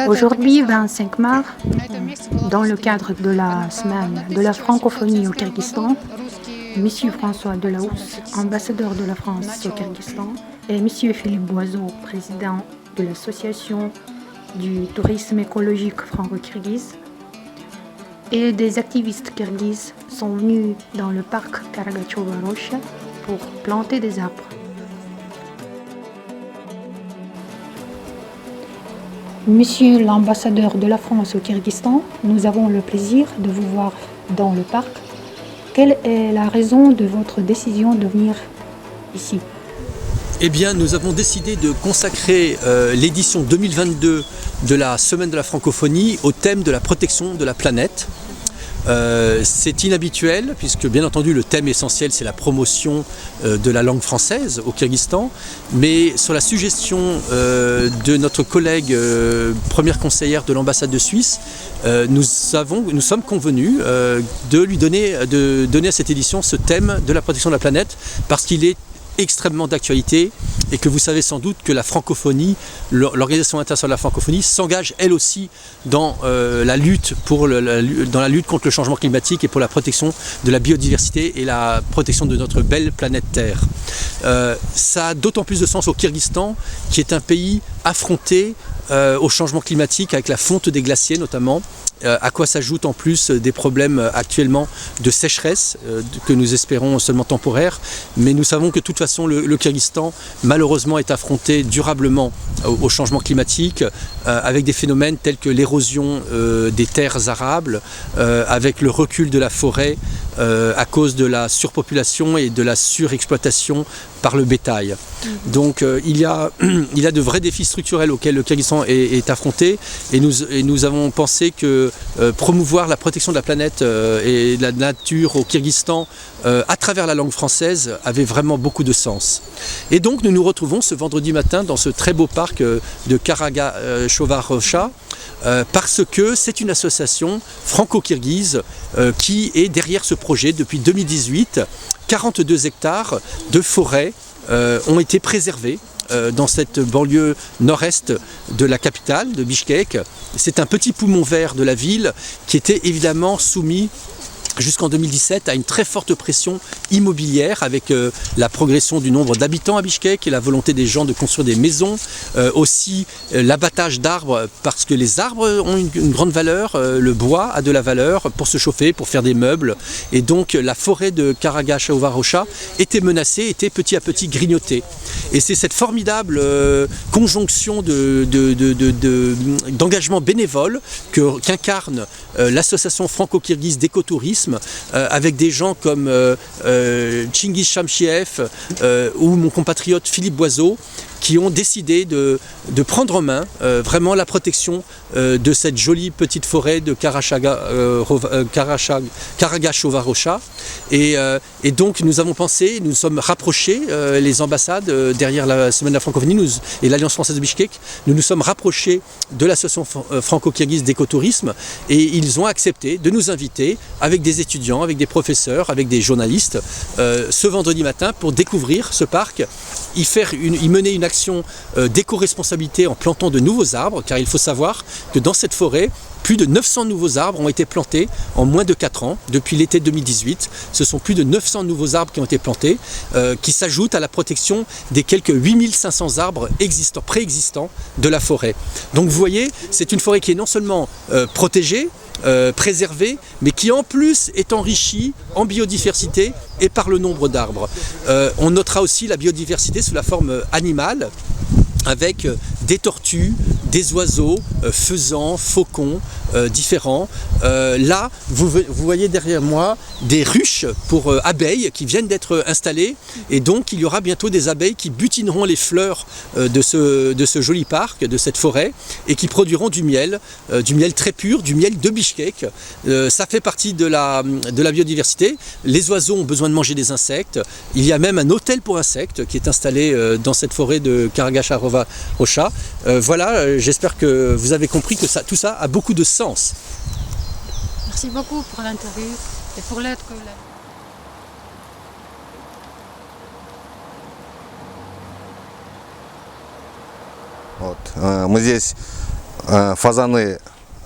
Aujourd'hui, 25 mars, dans le cadre de la semaine de la francophonie au Kyrgyzstan, M. François Delahousse, ambassadeur de la France au Kyrgyzstan, et M. Philippe Boiseau, président de l'association du tourisme écologique franco-kirghize, et des activistes kirghizes sont venus dans le parc Karagachova-Rocha pour planter des arbres. Monsieur l'ambassadeur de la France au Kyrgyzstan, nous avons le plaisir de vous voir dans le parc. Quelle est la raison de votre décision de venir ici ? Eh bien, nous avons décidé de consacrer l'édition 2022 de la Semaine de la francophonie au thème de la protection de la planète. C'est inhabituel puisque bien entendu le thème essentiel c'est la promotion de la langue française au Kyrgyzstan, mais sur la suggestion de notre collègue première conseillère de l'ambassade de Suisse, nous sommes convenus de donner à cette édition ce thème de la protection de la planète parce qu'il est extrêmement d'actualité et que vous savez sans doute que la francophonie, l'Organisation internationale de la francophonie s'engage elle aussi dans la lutte contre le changement climatique et pour la protection de la biodiversité et la protection de notre belle planète Terre. Ça a d'autant plus de sens au Kyrgyzstan qui est un pays affronté au changement climatique avec la fonte des glaciers notamment, à quoi s'ajoutent en plus des problèmes actuellement de sécheresse que nous espérons seulement temporaires, mais nous savons que de toute façon le Kyrgyzstan malheureusement est affronté durablement au changement climatique avec des phénomènes tels que l'érosion des terres arables, avec le recul de la forêt à cause de la surpopulation et de la surexploitation par le bétail. Donc il y a de vrais défis structurels auxquels le Kyrgyzstan est affronté et nous avons pensé que promouvoir la protection de la planète et de la nature au Kyrgyzstan à travers la langue française avait vraiment beaucoup de sens. Et donc nous nous retrouvons ce vendredi matin dans ce très beau parc de Karagachova-Rocha parce que c'est une association franco-kirghize qui est derrière ce projet depuis 2018. 42 hectares de forêt ont été préservés dans cette banlieue nord-est de la capitale, de Bichkek. C'est un petit poumon vert de la ville qui était évidemment soumis jusqu'en 2017 à une très forte pression immobilière avec la progression du nombre d'habitants à Bichkek et la volonté des gens de construire des maisons, aussi l'abattage d'arbres parce que les arbres ont une grande valeur, le bois a de la valeur pour se chauffer, pour faire des meubles et donc la forêt de Karagachova-Rocha était menacée, était petit à petit grignotée. Et c'est cette formidable conjonction d'engagement bénévole qu'incarne l'association franco-kirghize d'écotourisme, avec des gens comme Chingiz Shamshiev ou mon compatriote Philippe Boiseau, qui ont décidé de prendre en main vraiment la protection de cette jolie petite forêt de Karagachova-Rocha. Et donc nous avons pensé, nous sommes rapprochés, les ambassades derrière la Semaine de la Francophonie et l'Alliance française de Bichkek, nous nous sommes rapprochés de l'association franco-kirghize d'écotourisme, et ils ont accepté de nous inviter avec des étudiants, avec des professeurs, avec des journalistes ce vendredi matin pour découvrir ce parc, y mener une action d'éco-responsabilité en plantant de nouveaux arbres, car il faut savoir que dans cette forêt, plus de 900 nouveaux arbres ont été plantés en moins de 4 ans, depuis l'été 2018. Ce sont plus de 900 nouveaux arbres qui ont été plantés, qui s'ajoutent à la protection des quelques 8500 arbres préexistants de la forêt. Donc vous voyez, c'est une forêt qui est non seulement protégée, préservée, mais qui en plus est enrichie en biodiversité et par le nombre d'arbres. On notera aussi la biodiversité sous la forme animale, avec des tortues, des oiseaux, faisans, faucons, différents. Là, vous voyez derrière moi des ruches pour abeilles qui viennent d'être installées, et donc il y aura bientôt des abeilles qui butineront les fleurs de ce joli parc, de cette forêt, et qui produiront du miel très pur, du miel de Bichkek. Ça fait partie de la biodiversité. Les oiseaux ont besoin de manger des insectes. Il y a même un hôtel pour insectes qui est installé dans cette forêt de Karagachova-Rocha. Voilà, j'espère que vous avez compris que tout ça a beaucoup de sens. Merci beaucoup pour l'interview et pour l'aide que... Вот. Мы здесь фазаны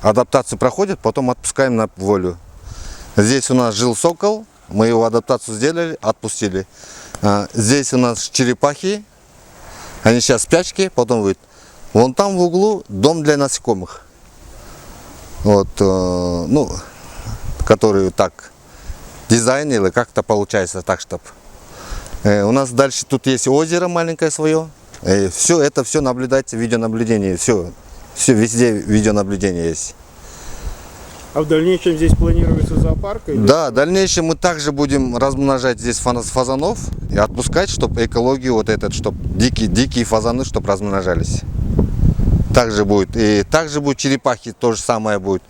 адаптацию проходят, потом отпускаем на волю. Здесь у нас жил сокол, мы его адаптацию сделали, отпустили. Здесь у нас черепахи, они сейчас в спячке, потом выйдут. Вон там в углу дом для насекомых, вот, ну, который так дизайнили, как-то получается так, чтобы. У нас дальше тут есть озеро маленькое свое. Все это все наблюдается, видеонаблюдение, все везде видеонаблюдение есть. А в дальнейшем здесь планируется зоопарк? Или... Да, в дальнейшем мы также будем размножать здесь фазанов и отпускать, чтобы экологию вот этот, чтобы дикие фазаны, чтобы размножались. Также будет. И также будет черепахи, то же самое будет.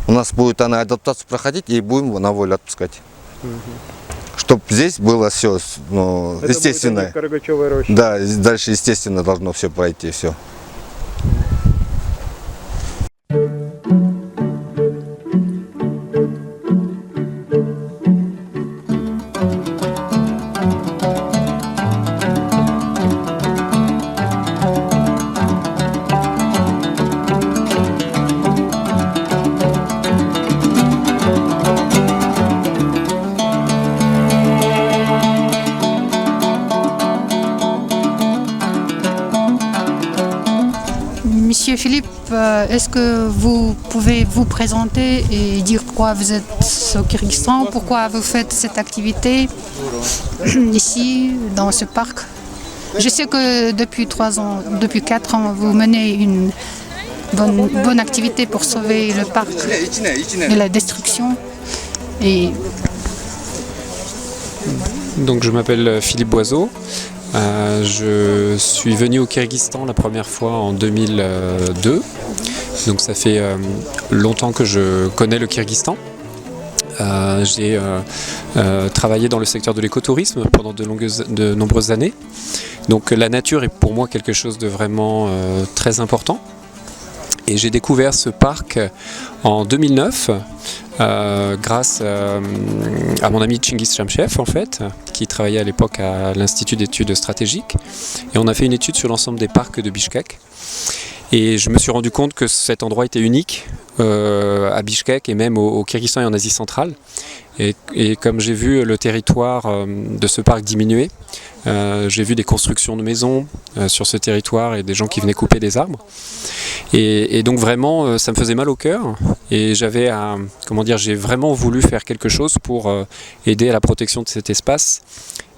У нас будет она адаптацию проходить и будем на волю отпускать. Чтобы здесь было все, ну, естественно. Да, дальше естественно должно все пройти, все. Monsieur Philippe, est-ce que vous pouvez vous présenter et dire pourquoi vous êtes au Kyrgyzstan, pourquoi vous faites cette activité ici, dans ce parc? Je sais que depuis 4 ans, vous menez une bonne activité pour sauver le parc de la destruction. Et... Donc je m'appelle Philippe Boiseau. Je suis venu au Kyrgyzstan la première fois en 2002, donc ça fait longtemps que je connais le Kyrgyzstan. J'ai travaillé dans le secteur de l'écotourisme pendant de nombreuses années, donc la nature est pour moi quelque chose de vraiment très important. Et j'ai découvert ce parc en 2009 grâce à mon ami Chingiz Shamshiev en fait, qui travaillait à l'époque à l'Institut d'études stratégiques. Et on a fait une étude sur l'ensemble des parcs de Bichkek. Et je me suis rendu compte que cet endroit était unique à Bichkek et même au Kyrgyzstan et en Asie centrale. Et comme j'ai vu le territoire de ce parc diminuer, j'ai vu des constructions de maisons sur ce territoire et des gens qui venaient couper des arbres. Et donc vraiment, ça me faisait mal au cœur. Et j'ai vraiment voulu faire quelque chose pour aider à la protection de cet espace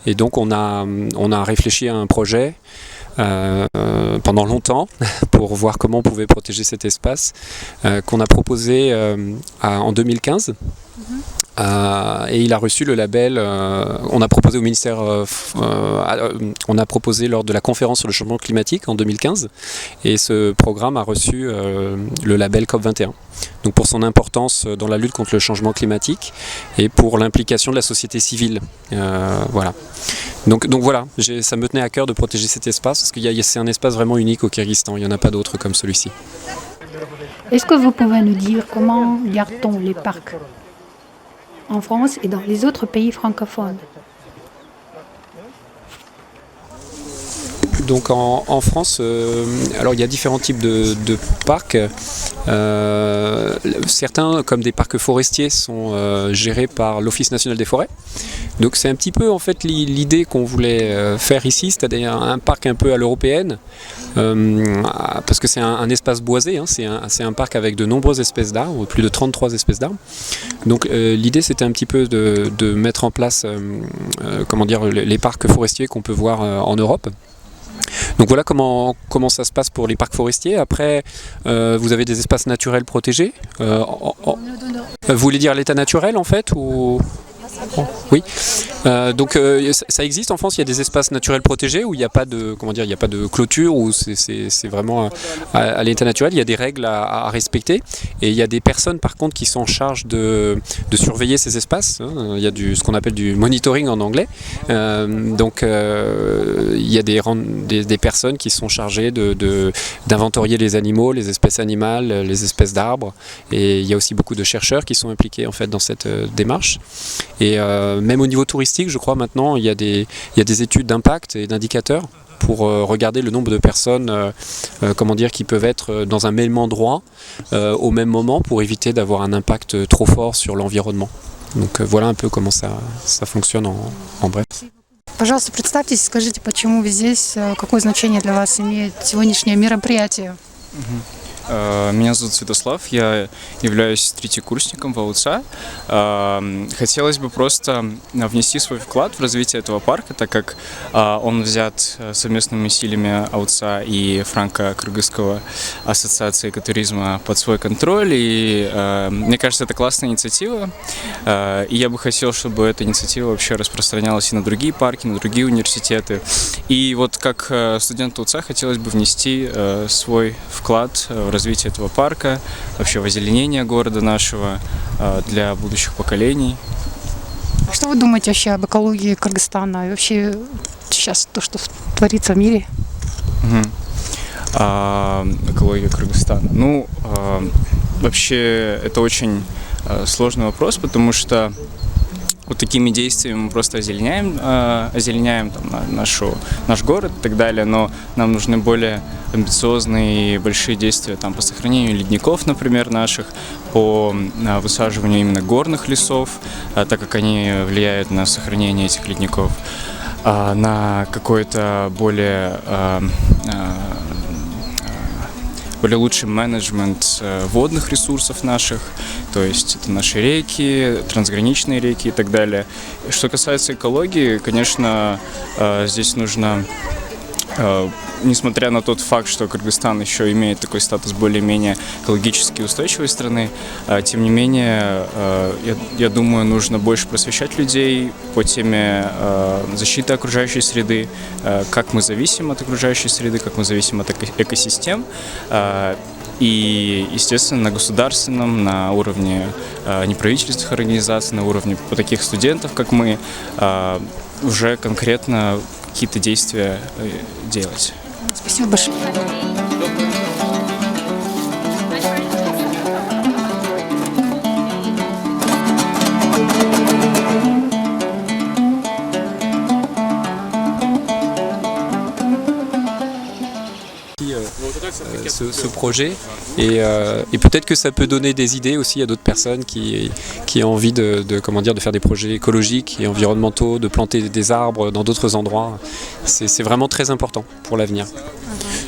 Et donc on a réfléchi à un projet pendant longtemps pour voir comment on pouvait protéger cet espace qu'on a proposé en 2015. Et il a reçu le label, on a proposé au ministère, on a proposé lors de la conférence sur le changement climatique en 2015, et ce programme a reçu le label COP21. Donc pour son importance dans la lutte contre le changement climatique et pour l'implication de la société civile. Voilà. Donc voilà, ça me tenait à cœur de protéger cet espace parce que c'est un espace vraiment unique au Kyrgyzstan, il n'y en a pas d'autres comme celui-ci. Est-ce que vous pouvez nous dire comment garde-t-on les parcs en France et dans les autres pays francophones? Donc en France, alors il y a différents types de parcs. Certains, comme des parcs forestiers, sont gérés par l'Office national des forêts. Donc c'est un petit peu en fait l'idée qu'on voulait faire ici, c'est-à-dire un parc un peu à l'européenne, parce que c'est un espace boisé, hein, c'est un parc avec de nombreuses espèces d'arbres, plus de 33 espèces d'arbres. Donc l'idée c'était un petit peu de mettre en place les parcs forestiers qu'on peut voir en Europe. Donc voilà comment ça se passe pour les parcs forestiers. Après, vous avez des espaces naturels protégés. Vous voulez dire l'état naturel en fait ou... Oui. Donc ça existe en France, il y a des espaces naturels protégés où il n'y a pas de il n'y a pas de clôture, où c'est vraiment à l'état naturel. Il y a des règles à respecter et il y a des personnes par contre qui sont en charge de surveiller ces espaces. Il y a ce qu'on appelle du monitoring en anglais. Donc il y a des personnes qui sont chargées d'inventorier les animaux, les espèces animales, les espèces d'arbres, et il y a aussi beaucoup de chercheurs qui sont impliqués en fait dans cette démarche. Et même au niveau touristique, je crois maintenant, il y a des études d'impact et d'indicateurs pour regarder le nombre de personnes qui peuvent être dans un même endroit au même moment pour éviter d'avoir un impact trop fort sur l'environnement. Donc voilà un peu comment ça fonctionne en bref. Пожалуйста, представьтесь, скажите, почему вы здесь, какое значение для вас имеет сегодняшнее мероприятие? Меня зовут Святослав, я являюсь третьекурсником в АУЦА. Хотелось бы просто внести свой вклад в развитие этого парка, так как он взят совместными усилиями АУЦА и Франко-Кыргызского ассоциации экотуризма под свой контроль. И мне кажется, это классная инициатива. И я бы хотел, чтобы эта инициатива вообще распространялась и на другие парки, на другие университеты. И вот как студент АУЦА хотелось бы внести свой вклад в развитие этого парка, вообще в озеленение города нашего для будущих поколений. Что вы думаете вообще об экологии Кыргызстана и вообще сейчас то, что творится в мире? Экология Кыргызстана. Вообще это очень сложный вопрос, потому что вот такими действиями мы просто озеленяем там, наш город и так далее, но нам нужны более амбициозные и большие действия там, по сохранению ледников, например, наших, по высаживанию именно горных лесов, так как они влияют на сохранение этих ледников, на какой-то более лучший менеджмент водных ресурсов наших, то есть это наши реки, трансграничные реки и так далее. Что касается экологии, конечно, здесь нужно, несмотря на тот факт, что Кыргызстан еще имеет такой статус более-менее экологически устойчивой страны, тем не менее, я думаю, нужно больше просвещать людей по теме защиты окружающей среды, как мы зависим от окружающей среды, как мы зависим от экосистем. И, естественно, на государственном, на уровне неправительственных организаций, на уровне таких студентов, как мы, уже конкретно какие-то действия делать. Спасибо большое. Ce projet et peut-être que ça peut donner des idées aussi à d'autres personnes qui ont envie de faire des projets écologiques et environnementaux, de planter des arbres dans d'autres endroits. C'est vraiment très important pour l'avenir.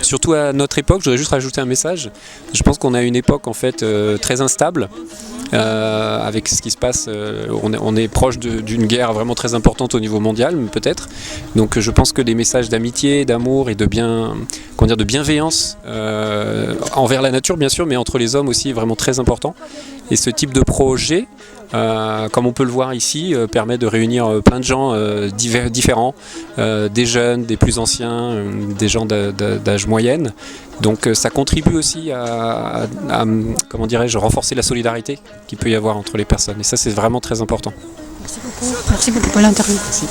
Surtout à notre époque, je voudrais juste rajouter un message. Je pense qu'on a une époque en fait très instable avec ce qui se passe. On est proche d'une guerre vraiment très importante au niveau mondial, peut-être. Donc je pense que des messages d'amitié, d'amour et de bienveillance envers la nature, bien sûr, mais entre les hommes aussi, est vraiment très important. Et ce type de projet, comme on peut le voir ici, permet de réunir plein de gens différents, des jeunes, des plus anciens, des gens d'âge moyenne. Donc ça contribue aussi à comment dirais-je, renforcer la solidarité qu'il peut y avoir entre les personnes. Et ça, c'est vraiment très important. Merci beaucoup pour l'interview. Merci.